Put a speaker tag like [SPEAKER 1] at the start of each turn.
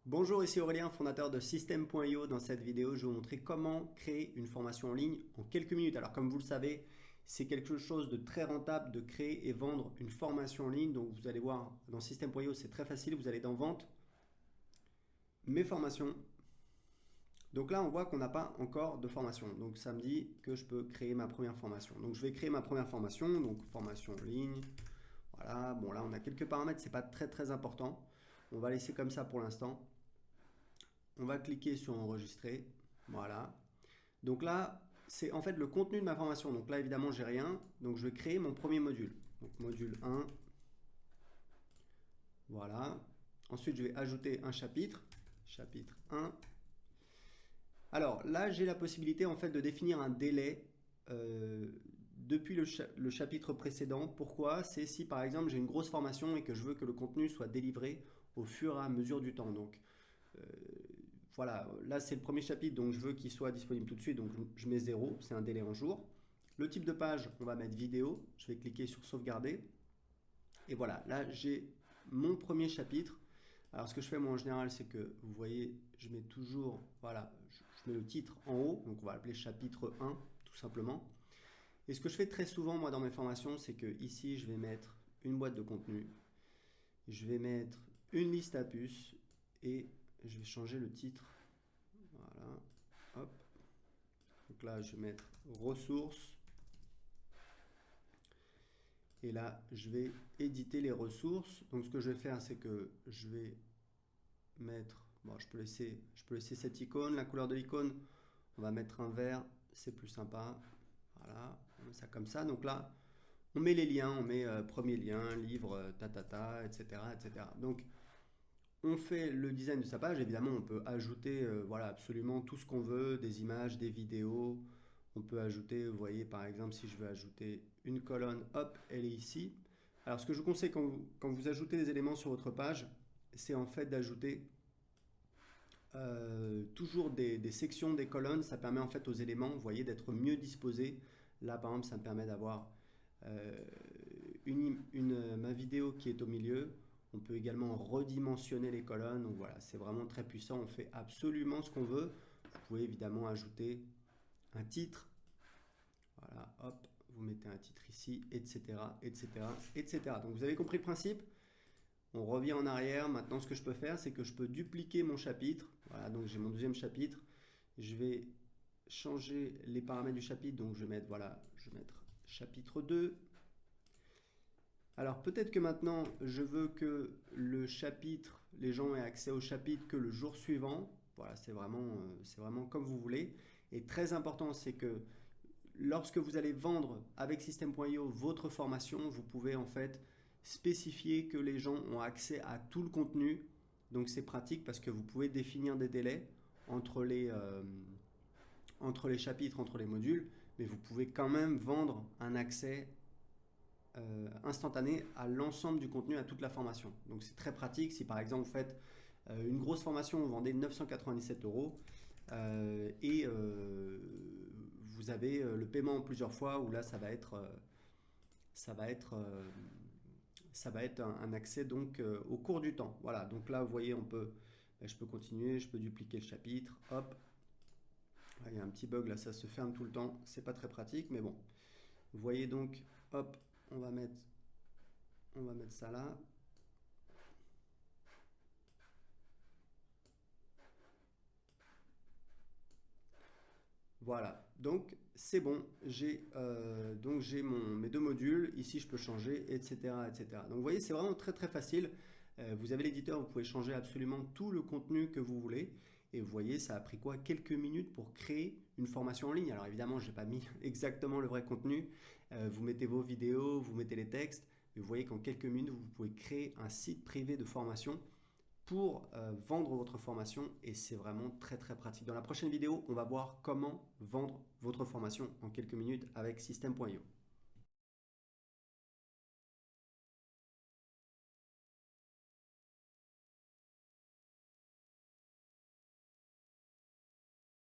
[SPEAKER 1] Bonjour, ici Aurélien, fondateur de System.io. Dans cette vidéo, je vais vous montrer comment créer une formation en ligne en quelques minutes. Alors comme vous le savez, c'est quelque chose de très rentable de créer et vendre une formation en ligne. Donc vous allez voir dans System.io, c'est très facile. Vous allez dans Vente, Mes formations. Donc là, on voit qu'on n'a pas encore de formation. Donc ça me dit que je peux créer ma première formation. Donc je vais créer ma première formation, donc formation en ligne. Voilà, bon là on a quelques paramètres, c'est pas très important. On va laisser comme ça pour l'instant. On va cliquer sur enregistrer. Voilà. Donc là, c'est en fait le contenu de ma formation. Donc là, évidemment, j'ai rien. Donc je vais créer mon premier module. Donc module 1. Voilà. Ensuite, je vais ajouter un chapitre. Chapitre 1. Alors là, j'ai la possibilité en fait de définir un délai depuis le chapitre précédent. Pourquoi? C'est si par exemple j'ai une grosse formation et que je veux que le contenu soit délivré au fur et à mesure du temps. Donc voilà, là c'est le premier chapitre, donc je veux qu'il soit disponible tout de suite, donc je mets 0, c'est un délai en jour. Le type de page, on va mettre vidéo, je vais cliquer sur sauvegarder. Et voilà, là j'ai mon premier chapitre. Alors ce que je fais moi en général, c'est que vous voyez, je mets toujours, voilà, je mets le titre en haut, donc on va l'appeler chapitre 1, tout simplement. Et ce que je fais très souvent moi dans mes formations, c'est que ici je vais mettre une boîte de contenu, je vais mettre une liste à puces et je vais changer le titre. Voilà, hop. Donc là, je vais mettre ressources. Et là, je vais éditer les ressources. Donc ce que je vais faire, c'est que je vais mettre, bon, je peux laisser cette icône, la couleur de l'icône, on va mettre un vert, c'est plus sympa. Voilà, on met ça comme ça. Donc là, on met les liens, on met premier lien, livre, etc. Donc on fait le design de sa page. Évidemment, on peut ajouter voilà, absolument tout ce qu'on veut, des images, des vidéos. On peut ajouter, vous voyez, par exemple, si je veux ajouter une colonne, hop, elle est ici. Alors, ce que je vous conseille quand vous ajoutez des éléments sur votre page, c'est en fait d'ajouter toujours des sections, des colonnes. Ça permet en fait aux éléments, vous voyez, d'être mieux disposés. Là, par exemple, ça me permet d'avoir ma vidéo qui est au milieu. On peut également redimensionner les colonnes. Donc voilà, c'est vraiment très puissant. On fait absolument ce qu'on veut. Vous pouvez évidemment ajouter un titre. Voilà, hop, vous mettez un titre ici, etc. Donc vous avez compris le principe. On revient en arrière. Maintenant, ce que je peux faire, c'est que je peux dupliquer mon chapitre. Voilà, donc j'ai mon deuxième chapitre. Je vais changer les paramètres du chapitre. Donc je vais mettre, voilà, je vais mettre chapitre 2. Alors peut-être que maintenant, je veux que le chapitre, les gens aient accès au chapitre que le jour suivant. Voilà, c'est vraiment comme vous voulez. Et très important, c'est que lorsque vous allez vendre avec System.io votre formation, vous pouvez en fait spécifier que les gens ont accès à tout le contenu. Donc c'est pratique parce que vous pouvez définir des délais entre les chapitres, entre les modules, mais vous pouvez quand même vendre un accès instantané à l'ensemble du contenu, à toute la formation. Donc c'est très pratique. Si par exemple vous faites une grosse formation, vous vendez 997 euros et vous avez le paiement en plusieurs fois où là ça va être un accès donc au cours du temps. Voilà, donc là vous voyez je peux continuer, je peux dupliquer le chapitre, hop. Là, il y a un petit bug là, ça se ferme tout le temps, c'est pas très pratique, mais bon. Vous voyez donc, hop, on va mettre ça là. Voilà, donc c'est bon, j'ai mes deux modules, ici je peux changer, etc. Donc vous voyez, c'est vraiment très facile. Vous avez l'éditeur, vous pouvez changer absolument tout le contenu que vous voulez. Et vous voyez, ça a pris quoi? Quelques minutes pour créer une formation en ligne. Alors évidemment, je n'ai pas mis exactement le vrai contenu. Vous mettez vos vidéos, vous mettez les textes. Et vous voyez qu'en quelques minutes, vous pouvez créer un site privé de formation pour vendre votre formation et c'est vraiment très pratique. Dans la prochaine vidéo, on va voir comment vendre votre formation en quelques minutes avec System.io.